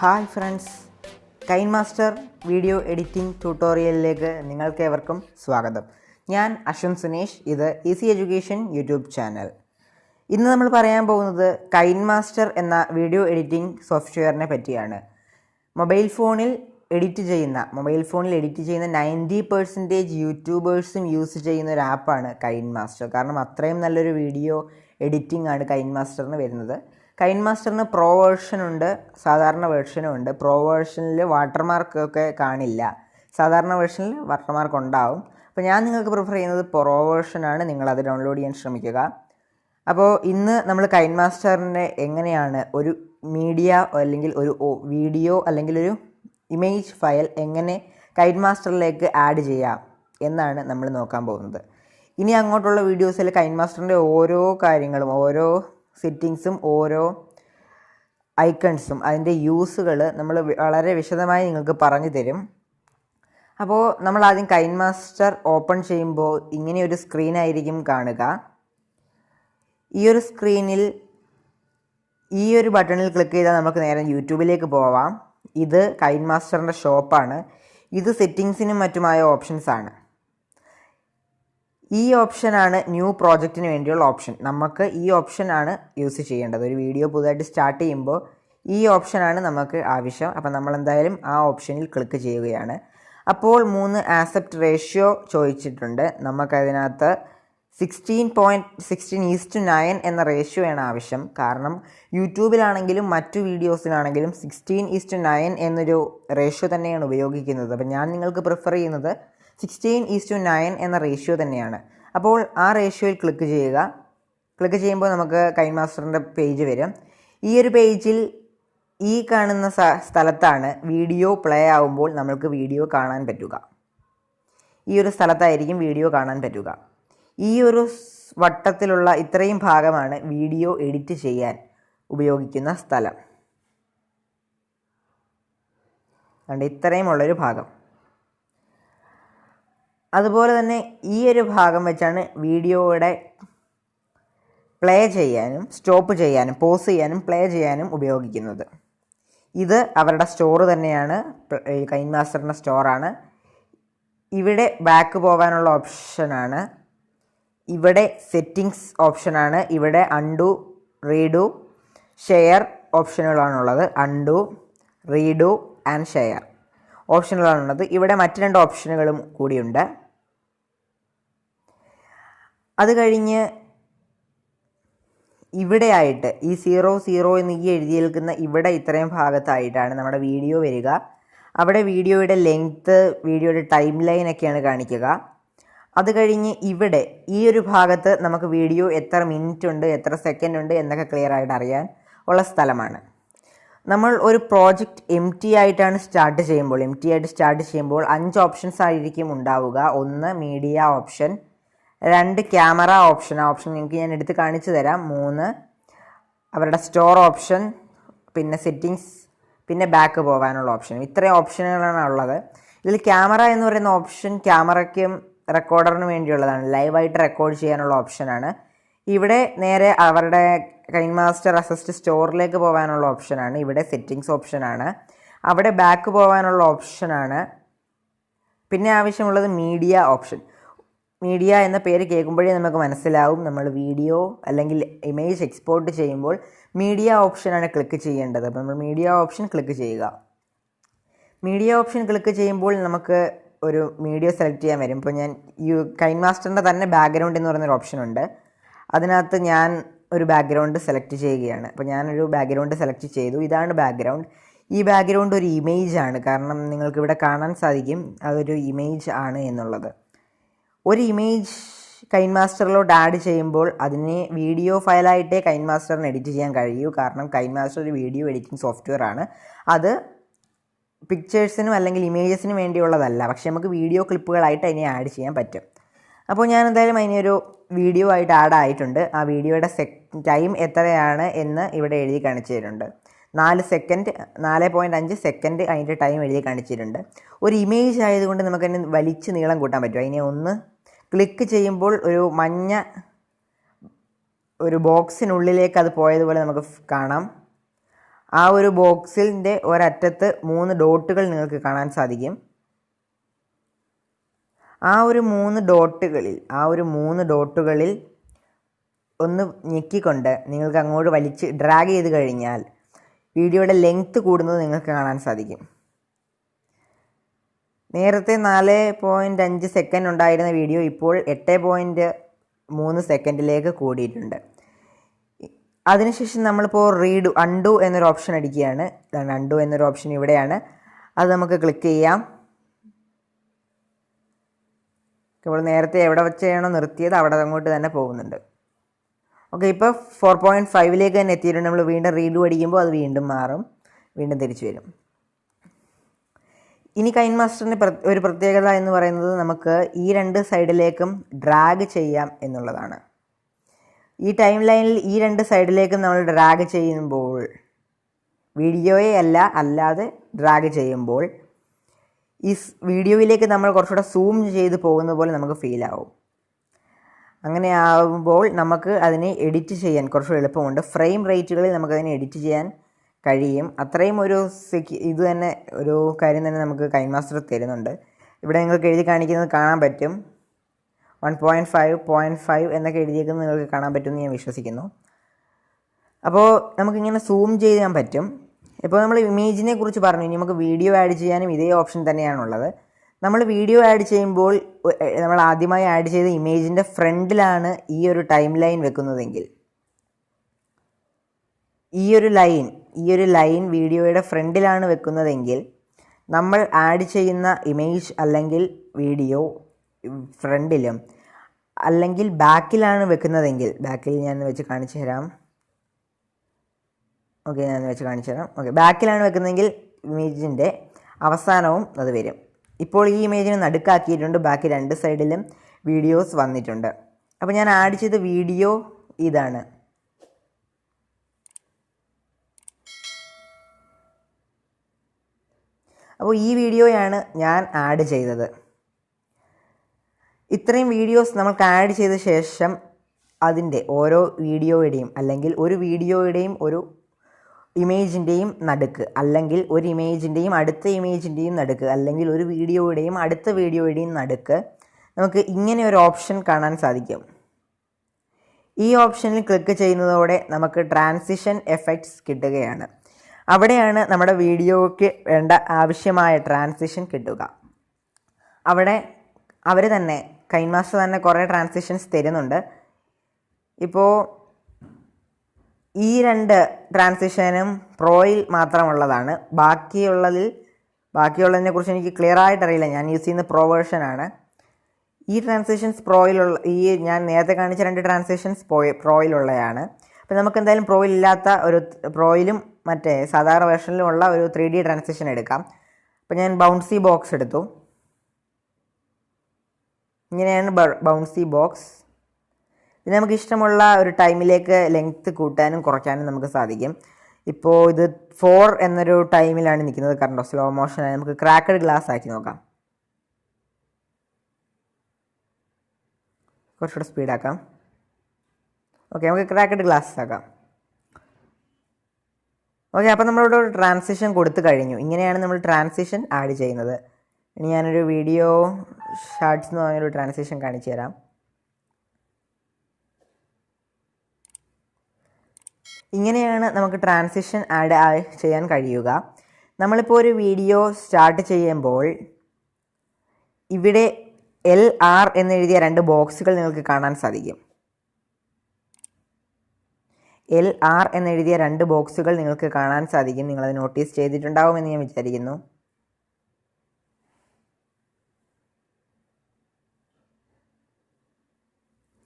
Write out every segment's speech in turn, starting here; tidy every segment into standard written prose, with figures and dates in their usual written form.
Hi friends, KineMaster video editing ട്യൂട്ടോറിയലിലേക്ക് നിങ്ങൾക്കേവർക്കും സ്വാഗതം. ഞാൻ അശ്വൻ സുനേഷ്. ഇത് ഈസി എഡ്യൂക്കേഷൻ യൂട്യൂബ് ചാനൽ. ഇന്ന് നമ്മൾ പറയാൻ പോകുന്നത് കൈൻമാസ്റ്റർ എന്ന വീഡിയോ എഡിറ്റിംഗ് സോഫ്റ്റ്വെയറിനെ പറ്റിയാണ്. മൊബൈൽ ഫോണിൽ എഡിറ്റ് ചെയ്യുന്ന 90% യൂട്യൂബേഴ്സും യൂസ് ചെയ്യുന്ന ഒരു ആപ്പാണ് കൈൻമാസ്റ്റർ. കാരണം അത്രയും നല്ലൊരു വീഡിയോ എഡിറ്റിംഗ് ആണ് കൈൻമാസ്റ്ററിന് വരുന്നത്. കൈൻമാസ്റ്ററിന് പ്രോ വേർഷൻ ഉണ്ട്, സാധാരണ വേർഷനും ഉണ്ട്. പ്രോ വേർഷനിൽ വാട്ടർമാർക്കൊക്കെ കാണില്ല, സാധാരണ വേർഷനിൽ വാട്ടർമാർക്ക് ഉണ്ടാവും. അപ്പോൾ ഞാൻ നിങ്ങൾക്ക് പ്രിഫർ ചെയ്യുന്നത് പ്രോ വേർഷനാണ്. നിങ്ങളത് ഡൗൺലോഡ് ചെയ്യാൻ ശ്രമിക്കുക. അപ്പോൾ ഇന്ന് നമ്മൾ കൈൻമാസ്റ്ററിൻ്റെ എങ്ങനെയാണ് ഒരു മീഡിയ അല്ലെങ്കിൽ ഒരു വീഡിയോ അല്ലെങ്കിൽ ഒരു ഇമേജ് ഫയൽ എങ്ങനെ കൈൻമാസ്റ്ററിലേക്ക് ആഡ് ചെയ്യാം എന്നാണ് നമ്മൾ നോക്കാൻ പോകുന്നത്. ഇനി അങ്ങോട്ടുള്ള വീഡിയോസിൽ കൈൻമാസ്റ്ററിൻ്റെ ഓരോ കാര്യങ്ങളും, ഓരോ സെറ്റിങ്സും, ഓരോ ഐക്കൺസും അതിൻ്റെ യൂസുകൾ നമ്മൾ വളരെ വിശദമായി നിങ്ങൾക്ക് പറഞ്ഞു തരും. അപ്പോൾ നമ്മൾ ആദ്യം കൈൻമാസ്റ്റർ ഓപ്പൺ ചെയ്യുമ്പോൾ ഇങ്ങനെയൊരു സ്ക്രീനായിരിക്കും കാണുക. ഈ ഒരു സ്ക്രീനിൽ ഈ ഒരു ബട്ടണിൽ ക്ലിക്ക് ചെയ്താൽ നമുക്ക് നേരെ യൂട്യൂബിലേക്ക് പോവാം. ഇത് കൈൻമാസ്റ്ററിൻ്റെ ഷോപ്പാണ്. ഇത് സെറ്റിങ്സിനും മറ്റുമായ ഓപ്ഷൻസാണ്. ഈ ഓപ്ഷനാണ് ന്യൂ പ്രോജക്റ്റിന് വേണ്ടിയുള്ള ഓപ്ഷൻ. നമുക്ക് ഈ ഓപ്ഷനാണ് യൂസ് ചെയ്യേണ്ടത്. ഒരു വീഡിയോ പുതുതായിട്ട് സ്റ്റാർട്ട് ചെയ്യുമ്പോൾ ഈ ഓപ്ഷനാണ് നമുക്ക് ആവശ്യം. അപ്പം നമ്മൾ എന്തായാലും ആ ഓപ്ഷനിൽ ക്ലിക്ക് ചെയ്യുകയാണ്. അപ്പോൾ 3 ആസ്പെക്റ്റ് റേഷ്യോ ചോദിച്ചിട്ടുണ്ട്. നമുക്കതിനകത്ത് 16:16:9 എന്ന റേഷ്യോയാണ് ആവശ്യം. കാരണം യൂട്യൂബിലാണെങ്കിലും മറ്റു വീഡിയോസിലാണെങ്കിലും 16:9 എന്നൊരു റേഷ്യോ തന്നെയാണ് ഉപയോഗിക്കുന്നത്. അപ്പം ഞാൻ നിങ്ങൾക്ക് പ്രിഫർ ചെയ്യുന്നത് 16:9 എന്ന റേഷ്യോ തന്നെയാണ്. അപ്പോൾ ആ റേഷ്യോയിൽ ക്ലിക്ക് ചെയ്യുക. ക്ലിക്ക് ചെയ്യുമ്പോൾ നമുക്ക് കൈൻമാസ്റ്ററിൻ്റെ പേജ് വരും. ഈ ഒരു പേജിൽ ഈ കാണുന്ന സ്ഥലത്താണ് വീഡിയോ പ്ലേ ആവുമ്പോൾ നമുക്ക് വീഡിയോ കാണാൻ പറ്റുക. ഈ ഒരു സ്ഥലത്തായിരിക്കും വീഡിയോ കാണാൻ പറ്റുക. ഈ ഒരു വട്ടത്തിലുള്ള ഇത്രയും ഭാഗമാണ് വീഡിയോ എഡിറ്റ് ചെയ്യാൻ ഉപയോഗിക്കുന്ന സ്ഥലം. കണ്ട് ഇത്രയും ഉള്ളൊരു ഭാഗം. അതുപോലെ തന്നെ ഈ ഒരു ഭാഗം വെച്ചാണ് വീഡിയോയുടെ പ്ലേ ചെയ്യാനും സ്റ്റോപ്പ് ചെയ്യാനും പോസ് ചെയ്യാനും പ്ലേ ചെയ്യാനും ഉപയോഗിക്കുന്നത്. ഇത് അവരുടെ സ്റ്റോർ തന്നെയാണ്, കൈൻമാസ്റ്ററിൻ്റെ സ്റ്റോറാണ്. ഇവിടെ ബാക്ക് പോകാനുള്ള ഓപ്ഷനാണ്. ഇവിടെ സെറ്റിങ്സ് ഓപ്ഷനാണ്. ഇവിടെ അൺഡു, റീഡു, ഷെയർ ഓപ്ഷനുകളാണുള്ളത്. അൺഡു, റീഡു ആൻഡ് ഷെയർ ഓപ്ഷനുകളാണുള്ളത്. ഇവിടെ മറ്റ് 2 ഓപ്ഷനുകളും കൂടിയുണ്ട്. അത് കഴിഞ്ഞ് ഇവിടെയായിട്ട് ഈ 00 എന്ന് ഈ എഴുതിയേൽക്കുന്ന ഇവിടെ ഇത്രയും ഭാഗത്തായിട്ടാണ് നമ്മുടെ വീഡിയോ വരിക. അവിടെ വീഡിയോയുടെ ലെങ്ത്ത്, വീഡിയോയുടെ ടൈം ലൈനൊക്കെയാണ് കാണിക്കുക. അത് കഴിഞ്ഞ് ഇവിടെ ഈ ഒരു ഭാഗത്ത് നമുക്ക് വീഡിയോ എത്ര മിനിറ്റ് ഉണ്ട്, എത്ര സെക്കൻഡ് ഉണ്ട് എന്നൊക്കെ ക്ലിയർ ആയിട്ട് അറിയാൻ ഉള്ള സ്ഥലമാണ്. നമ്മൾ ഒരു പ്രോജക്റ്റ് എം ടി ആയിട്ട് സ്റ്റാർട്ട് ചെയ്യുമ്പോൾ 5 ഓപ്ഷൻസ് ആയിരിക്കും ഉണ്ടാവുക. 1 മീഡിയ ഓപ്ഷൻ, 2 ക്യാമറ ഓപ്ഷൻ, ആ ഓപ്ഷൻ നിങ്ങൾക്ക് ഞാൻ എടുത്ത് കാണിച്ചു തരാം. 3 അവരുടെ സ്റ്റോർ ഓപ്ഷൻ, പിന്നെ സെറ്റിങ്സ്, പിന്നെ ബാക്ക് പോകാനുള്ള ഓപ്ഷൻ. ഇത്രയും ഓപ്ഷനുകളാണ് ഉള്ളത്. ഇതിൽ ക്യാമറ എന്ന് പറയുന്ന ഓപ്ഷൻ ക്യാമറയ്ക്കും റെക്കോർഡറിന് വേണ്ടിയുള്ളതാണ്. ലൈവായിട്ട് റെക്കോർഡ് ചെയ്യാനുള്ള ഓപ്ഷനാണ്. ഇവിടെ നേരെ അവരുടെ കൈൻമാസ്റ്റർ അസിസ്റ്റ് സ്റ്റോറിലേക്ക് പോകാനുള്ള ഓപ്ഷനാണ്. ഇവിടെ സെറ്റിങ്സ് ഓപ്ഷനാണ്. അവിടെ ബാക്ക് പോകാനുള്ള ഓപ്ഷനാണ്. പിന്നെ ആവശ്യമുള്ളത് മീഡിയ ഓപ്ഷൻ. മീഡിയ എന്ന പേര് കേൾക്കുമ്പോഴേ നമുക്ക് മനസ്സിലാവും നമ്മൾ വീഡിയോ അല്ലെങ്കിൽ ഇമേജ് എക്സ്പോർട്ട് ചെയ്യുമ്പോൾ മീഡിയ ഓപ്ഷനാണ് ക്ലിക്ക് ചെയ്യേണ്ടത്. അപ്പോൾ നമ്മൾ മീഡിയ ഓപ്ഷൻ ക്ലിക്ക് ചെയ്യുക. മീഡിയ ഓപ്ഷൻ ക്ലിക്ക് ചെയ്യുമ്പോൾ നമുക്ക് ഒരു വീഡിയോ സെലക്ട് ചെയ്യാൻ വരും. ഇപ്പോൾ ഞാൻ കൈൻമാസ്റ്ററിൻ്റെ തന്നെ ബാക്ക്ഗ്രൗണ്ട് എന്ന് പറയുന്നൊരു ഓപ്ഷൻ ഉണ്ട്. അതിനകത്ത് ഞാൻ ഒരു ബാക്ക്ഗ്രൗണ്ട് സെലക്ട് ചെയ്യുകയാണ്. അപ്പോൾ ഞാനൊരു ബാക്ക്ഗ്രൗണ്ട് സെലക്ട് ചെയ്തു. ഇതാണ് ബാക്ക്ഗ്രൗണ്ട്. ഈ ബാക്ക്ഗ്രൗണ്ട് ഒരു ഇമേജ് ആണ്. കാരണം നിങ്ങൾക്കിവിടെ കാണാൻ സാധിക്കും അതൊരു ഇമേജ് ആണ് എന്നുള്ളത്. ഒരു ഇമേജ് കൈൻമാസ്റ്ററിലോട്ട് ആഡ് ചെയ്യുമ്പോൾ അതിനെ വീഡിയോ ഫയലായിട്ടേ കൈൻമാസ്റ്ററിന് എഡിറ്റ് ചെയ്യാൻ കഴിയൂ. കാരണം കൈൻമാസ്റ്റർ ഒരു വീഡിയോ എഡിറ്റിംഗ് സോഫ്റ്റ്വെയർ ആണ്. അത് പിക്ചേഴ്സിനും അല്ലെങ്കിൽ ഇമേജസിനും വേണ്ടിയുള്ളതല്ല. പക്ഷേ നമുക്ക് വീഡിയോ ക്ലിപ്പുകളായിട്ട് അതിനെ ആഡ് ചെയ്യാൻ പറ്റും. അപ്പോൾ ഞാൻ എന്തായാലും അതിനൊരു വീഡിയോ ആയിട്ട് ആഡ് ആയിട്ടുണ്ട്. ആ വീഡിയോയുടെ ടൈം എത്രയാണ് എന്ന് ഇവിടെ എഴുതി കാണിച്ചു തരുന്നുണ്ട്. 4.5 സെക്കൻഡ് അതിൻ്റെ ടൈം എഴുതി കാണിച്ചിട്ടുണ്ട്. ഒരു ഇമേജ് ആയതുകൊണ്ട് നമുക്കതിന് വലിച്ച് നീളം കൂട്ടാൻ പറ്റും. അതിനെ ഒന്ന് ക്ലിക്ക് ചെയ്യുമ്പോൾ ഒരു മഞ്ഞ ഒരു ബോക്സിനുള്ളിലേക്ക് അത് പോയതുപോലെ നമുക്ക് കാണാം. ആ ഒരു ബോക്സിൻ്റെ ഒരറ്റത്ത് 3 ഡോട്ടുകൾ നിങ്ങൾക്ക് കാണാൻ സാധിക്കും. ആ ഒരു 3 ഡോട്ടുകളിൽ ഒന്ന് ഞെക്കിക്കൊണ്ട് നിങ്ങൾക്ക് അങ്ങോട്ട് വലിച്ച് ഡ്രാഗ് ചെയ്ത് കഴിഞ്ഞാൽ വീഡിയോയുടെ ലെങ്ത്ത് കൂടുന്നത് നിങ്ങൾക്ക് കാണാൻ സാധിക്കും. നേരത്തെ 4.5 സെക്കൻഡ് ഉണ്ടായിരുന്ന വീഡിയോ ഇപ്പോൾ 8.3 സെക്കൻഡിലേക്ക് കൂടിയിട്ടുണ്ട്. അതിനുശേഷം നമ്മളിപ്പോൾ അൺഡു എന്നൊരു ഓപ്ഷൻ അടിക്കുകയാണ്. അൺഡു എന്നൊരു ഓപ്ഷൻ ഇവിടെയാണ്. അത് നമുക്ക് ക്ലിക്ക് ചെയ്യാം. ഇപ്പോൾ നേരത്തെ എവിടെ വെച്ചാണോ നിർത്തിയത് അവിടെ അങ്ങോട്ട് തന്നെ പോകുന്നുണ്ട്. ഓക്കെ, ഇപ്പോൾ 4.5ലേക്ക് തന്നെ എത്തിയിട്ടുണ്ട്. നമ്മൾ വീണ്ടും റീഡു അടിക്കുമ്പോൾ അത് വീണ്ടും മാറും, വീണ്ടും തിരിച്ചു വരും. ഇനി കൈൻമാസ്റ്ററിൻ്റെ ഒരു പ്രത്യേകത എന്ന് പറയുന്നത് നമുക്ക് ഈ 2 സൈഡിലേക്കും ഡ്രാഗ് ചെയ്യാം എന്നുള്ളതാണ്. ഈ ടൈം ലൈനിൽ ഈ 2 സൈഡിലേക്കും നമ്മൾ ഡ്രാഗ് ചെയ്യുമ്പോൾ, വീഡിയോയെ അല്ലാതെ ഡ്രാഗ് ചെയ്യുമ്പോൾ ഈ വീഡിയോയിലേക്ക് നമ്മൾ കുറച്ചുകൂടെ സൂം ചെയ്ത് പോകുന്ന പോലെ നമുക്ക് ഫീൽ ആവും. അങ്ങനെ ആകുമ്പോൾ നമുക്ക് അതിനെ എഡിറ്റ് ചെയ്യാൻ കുറച്ചുകൂടി എളുപ്പമുണ്ട്. ഫ്രെയിം റേറ്റുകളിൽ നമുക്കതിനെ എഡിറ്റ് ചെയ്യാൻ കഴിയും. അത്രയും ഇത് തന്നെ ഒരു കാര്യം തന്നെ നമുക്ക് കൈൻമാസ്റ്റർ തരുന്നുണ്ട്. ഇവിടെ നിങ്ങൾക്ക് എഴുതി കാണിക്കുന്നത് കാണാൻ പറ്റും. 1.5 എന്നൊക്കെ എഴുതിയേക്കുന്നത് നിങ്ങൾക്ക് കാണാൻ പറ്റുമെന്ന് ഞാൻ വിശ്വസിക്കുന്നു. അപ്പോൾ നമുക്കിങ്ങനെ സൂം ചെയ്യാൻ പറ്റും. ഇപ്പോൾ നമ്മൾ ഇമേജിനെ കുറിച്ച് പറഞ്ഞു. ഇനി നമുക്ക് വീഡിയോ ആഡ് ചെയ്യാനും ഇതേ ഓപ്ഷൻ തന്നെയാണുള്ളത്. നമ്മൾ വീഡിയോ ആഡ് ചെയ്യുമ്പോൾ നമ്മൾ ആദ്യമായി ആഡ് ചെയ്ത ഇമേജിൻ്റെ ഫ്രണ്ടിലാണ് ഈ ഒരു ടൈം ലൈൻ വെക്കുന്നതെങ്കിൽ, ഈ ഒരു ലൈൻ വീഡിയോയുടെ ഫ്രണ്ടിലാണ് വെക്കുന്നതെങ്കിൽ, നമ്മൾ ആഡ് ചെയ്യുന്ന ഇമേജ് അല്ലെങ്കിൽ വീഡിയോ ഫ്രണ്ടിലും അല്ലെങ്കിൽ ബാക്കിലാണ് വെക്കുന്നതെങ്കിൽ, ബാക്കിൽ ഞാൻ വെച്ച് കാണിച്ചു തരാം. ഓക്കെ, ബാക്കിലാണ് വെക്കുന്നതെങ്കിൽ ഇമേജിൻ്റെ അവസാനവും അത് വരും. ഇപ്പോൾ ഈ ഇമേജിനെ നടുക്കാക്കിയിട്ടുണ്ട്. ബാക്കി 2 സൈഡിലും വീഡിയോസ് വന്നിട്ടുണ്ട്. അപ്പോൾ ഞാൻ ആഡ് ചെയ്ത വീഡിയോ ഇതാണ്. അപ്പോൾ ഈ വീഡിയോയാണ് ഞാൻ ആഡ് ചെയ്തത്. ഇത്രയും വീഡിയോസ് നമുക്ക് ആഡ് ചെയ്ത ശേഷം അതിൻ്റെ ഓരോ വീഡിയോയുടെയും അല്ലെങ്കിൽ ഒരു വീഡിയോയുടെയും ഒരു ഇമേജിൻ്റെയും നടുക്ക്, അല്ലെങ്കിൽ ഒരു ഇമേജിൻ്റെയും അടുത്ത ഇമേജിൻ്റെയും നടുക്ക്, അല്ലെങ്കിൽ ഒരു വീഡിയോയുടെയും അടുത്ത വീഡിയോയുടെയും നടുക്ക് നമുക്ക് ഇങ്ങനെ ഒരു ഓപ്ഷൻ കാണാൻ സാധിക്കും. ഈ ഓപ്ഷനിൽ ക്ലിക്ക് ചെയ്യുന്നതോടെ നമുക്ക് ട്രാൻസിഷൻ എഫക്ട്സ് കിട്ടുകയാണ്. അവിടെയാണ് നമ്മുടെ വീഡിയോയ്ക്ക് വേണ്ട ആവശ്യമായ ട്രാൻസിഷൻ കിട്ടുക. അവിടെ കൈൻമാസ്റ്റർ തന്നെ കുറേ ട്രാൻസിഷൻസ് തരുന്നുണ്ട്. ഇപ്പോൾ ഈ 2 ട്രാൻസിഷനും പ്രോയിൽ മാത്രമുള്ളതാണ്. ബാക്കിയുള്ളതിനെ കുറിച്ച് എനിക്ക് ക്ലിയർ ആയിട്ട് അറിയില്ല. ഞാൻ യൂസ് ചെയ്യുന്ന പ്രോ വേർഷനാണ്. ഈ ട്രാൻസിഷൻസ് ഞാൻ നേരത്തെ കാണിച്ച 2 ട്രാൻസിഷൻസ് പ്രോയിലുള്ളതാണ്. അപ്പോൾ നമുക്ക് എന്തായാലും പ്രോയിലും മറ്റേ സാധാരണ വേർഷനിലുമുള്ള ഒരു 3D ട്രാൻസിഷൻ എടുക്കാം. അപ്പോൾ ഞാൻ ബൗൺസി ബോക്സ് എടുത്തു. ഇങ്ങനെയാണ് ബൗൺസി ബോക്സ്. ഇത് നമുക്ക് ഇഷ്ടമുള്ള ഒരു ടൈമിലേക്ക് ലെങ്ത്ത് കൂട്ടാനും കുറയ്ക്കാനും നമുക്ക് സാധിക്കും. ഇപ്പോൾ ഇത് 4 എന്നൊരു ടൈമിലാണ് നിൽക്കുന്നത്. കറണ്ടോ സ്ലോ മോഷനായി നമുക്ക് ക്രാക്കഡ് ഗ്ലാസ് ആക്കി നോക്കാം. കുറച്ചുകൂടെ സ്പീഡാക്കാം. ഓക്കെ, നമുക്ക് ക്രാക്കഡ് ഗ്ലാസ് ആക്കാം. ഓക്കെ, അപ്പോൾ നമ്മളിവിടെ ഒരു ട്രാൻസിഷൻ കൊടുത്തു കഴിഞ്ഞു. ഇങ്ങനെയാണ് നമ്മൾ ട്രാൻസിഷൻ ആഡ് ചെയ്യുന്നത്. ഇനി ഞാനൊരു വീഡിയോ ഷാർട്ട്സ് എന്ന് പറഞ്ഞൊരു ട്രാൻസിഷൻ കാണിച്ചു തരാം. ഇങ്ങനെയാണ് നമുക്ക് ട്രാൻസിഷൻ ആഡ് ചെയ്യാൻ കഴിയുക. നമ്മളിപ്പോൾ ഒരു വീഡിയോ സ്റ്റാർട്ട് ചെയ്യുമ്പോൾ ഇവിടെ LR എന്നെഴുതിയ 2 ബോക്സുകൾ നിങ്ങൾക്ക് കാണാൻ സാധിക്കും. LR എന്നെഴുതിയ 2 ബോക്സുകൾ നിങ്ങൾക്ക് കാണാൻ സാധിക്കും. നിങ്ങളത് നോട്ടീസ് ചെയ്തിട്ടുണ്ടാവുമെന്ന് ഞാൻ വിചാരിക്കുന്നു.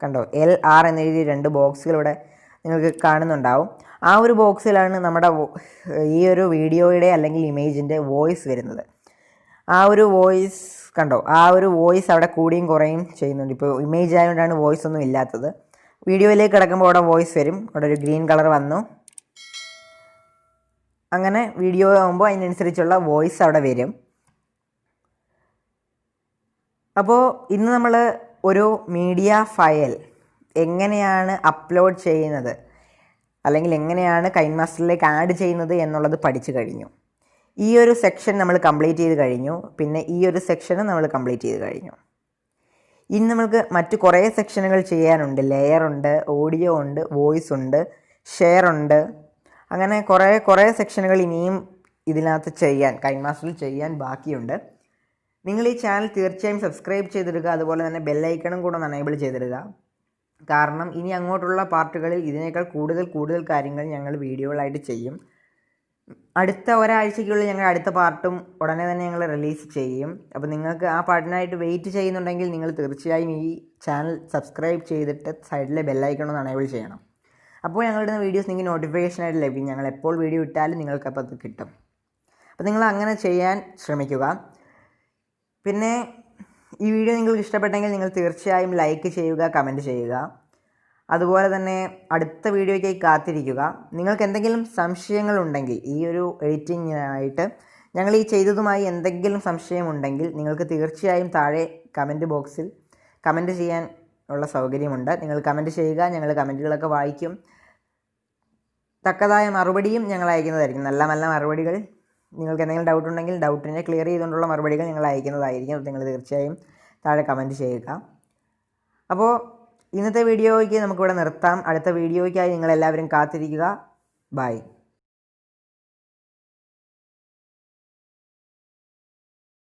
കണ്ടോ, LR എന്നെഴുതിയ 2 ബോക്സുകൾ ഇവിടെ നിങ്ങൾക്ക് കാണുന്നുണ്ടാവും. ആ ഒരു ബോക്സിലാണ് നമ്മുടെ ഈ ഒരു വീഡിയോയുടെ അല്ലെങ്കിൽ ഇമേജിൻ്റെ വോയിസ് വരുന്നത്. ആ ഒരു വോയിസ് കണ്ടോ, ആ ഒരു വോയിസ് അവിടെ കൂടിയും കുറയും ചെയ്യുന്നുണ്ട്. ഇപ്പോൾ ഇമേജ് ആയതുകൊണ്ടാണ് വോയിസ് ഒന്നും ഇല്ലാത്തത്. വീഡിയോയിലേക്ക് കിടക്കുമ്പോൾ അവിടെ വോയിസ് വരും. അവിടെ ഒരു ഗ്രീൻ കളർ വന്നു. അങ്ങനെ വീഡിയോ ആകുമ്പോൾ അതിനനുസരിച്ചുള്ള വോയിസ് അവിടെ വരും. അപ്പോൾ ഇന്ന് നമ്മൾ ഒരു മീഡിയ ഫയൽ എങ്ങനെയാണ് അപ്ലോഡ് ചെയ്യുന്നത്, അല്ലെങ്കിൽ എങ്ങനെയാണ് കൈൻമാസ്റ്ററിലേക്ക് ആഡ് ചെയ്യുന്നത് എന്നുള്ളത് പഠിച്ചു കഴിഞ്ഞു. ഈ ഒരു സെക്ഷൻ നമ്മൾ കംപ്ലീറ്റ് ചെയ്ത് കഴിഞ്ഞു. പിന്നെ ഈ ഒരു സെക്ഷനും നമ്മൾ കംപ്ലീറ്റ് ചെയ്ത് കഴിഞ്ഞു. ഇനി നമുക്ക് മറ്റു കുറേ സെക്ഷനുകൾ ചെയ്യാനുണ്ട്. ലെയർ ഉണ്ട്, ഓഡിയോ ഉണ്ട്, വോയിസ് ഉണ്ട്, ഷെയർ ഉണ്ട്. അങ്ങനെ കുറേ സെക്ഷനുകൾ ഇനിയും ഇതിനകത്ത് ചെയ്യാൻ, കൈൻമാസ്റ്ററിൽ ചെയ്യാൻ ബാക്കിയുണ്ട്. നിങ്ങൾ ഈ ചാനൽ തീർച്ചയായും സബ്സ്ക്രൈബ് ചെയ്തിടുക. അതുപോലെ തന്നെ ബെല്ലൈക്കണും കൂടെ ഒന്ന് എനേബിൾ ചെയ്തിടുക. കാരണം ഇനി അങ്ങോട്ടുള്ള പാർട്ടുകളിൽ ഇതിനേക്കാൾ കൂടുതൽ കാര്യങ്ങൾ ഞങ്ങൾ വീഡിയോകളായിട്ട് ചെയ്യും. അടുത്ത ഒരാഴ്ചയ്ക്കുള്ളിൽ ഞങ്ങൾ അടുത്ത പാർട്ടും ഉടനെ തന്നെ ഞങ്ങൾ റിലീസ് ചെയ്യും. അപ്പോൾ നിങ്ങൾക്ക് ആ പാർട്ടിനായിട്ട് വെയിറ്റ് ചെയ്യുന്നുണ്ടെങ്കിൽ നിങ്ങൾ തീർച്ചയായും ഈ ചാനൽ സബ്സ്ക്രൈബ് ചെയ്തിട്ട് സൈഡിലെ ബെല്ലൈക്കൺ ഒന്ന് എനേബിൾ ചെയ്യണം. അപ്പോൾ ഞങ്ങളുടെ വീഡിയോസ് നിങ്ങൾക്ക് നോട്ടിഫിക്കേഷനായിട്ട് ലഭിക്കും. ഞങ്ങൾ എപ്പോൾ വീഡിയോ ഇട്ടാലും നിങ്ങൾക്കപ്പോൾ അത് കിട്ടും. അപ്പോൾ നിങ്ങൾ അങ്ങനെ ചെയ്യാൻ ശ്രമിക്കുക. പിന്നെ ഈ വീഡിയോ നിങ്ങൾക്ക് ഇഷ്ടപ്പെട്ടെങ്കിൽ നിങ്ങൾ തീർച്ചയായും ലൈക്ക് ചെയ്യുക, കമൻറ്റ് ചെയ്യുക. അതുപോലെ തന്നെ അടുത്ത വീഡിയോയ്ക്കായി കാത്തിരിക്കുക. നിങ്ങൾക്ക് എന്തെങ്കിലും സംശയങ്ങളുണ്ടെങ്കിൽ ഈ ഒരു എഡിറ്റിങ്ങിനായിട്ട് ഞങ്ങൾ ഈ ചെയ്തതുമായി എന്തെങ്കിലും സംശയമുണ്ടെങ്കിൽ നിങ്ങൾക്ക് തീർച്ചയായും താഴെ കമൻറ്റ് ബോക്സിൽ കമൻറ്റ് ചെയ്യാൻ ഉള്ള സൗകര്യമുണ്ട്. നിങ്ങൾ കമൻറ്റ് ചെയ്യുക. ഞങ്ങൾ കമൻറ്റുകളൊക്കെ വായിക്കും. തക്കതായ മറുപടിയും ഞങ്ങൾ അയക്കുന്നതായിരിക്കും. നല്ല മറുപടികൾ. നിങ്ങൾക്ക് എന്തെങ്കിലും ഡൗട്ട് ഉണ്ടെങ്കിൽ ഡൗട്ടിനെ ക്ലിയർ ചെയ്തുകൊണ്ടുള്ള മറുപടികൾ ഞങ്ങൾ അയക്കുന്നതായിരിക്കും. അത് നിങ്ങൾ തീർച്ചയായും താഴെ കമൻറ്റ് ചെയ്യുക. അപ്പോൾ ഇന്നത്തെ വീഡിയോയ്ക്ക് നമുക്കിവിടെ നിർത്താം. അടുത്ത വീഡിയോയ്ക്കായി നിങ്ങളെല്ലാവരും കാത്തിരിക്കുക. ബൈ.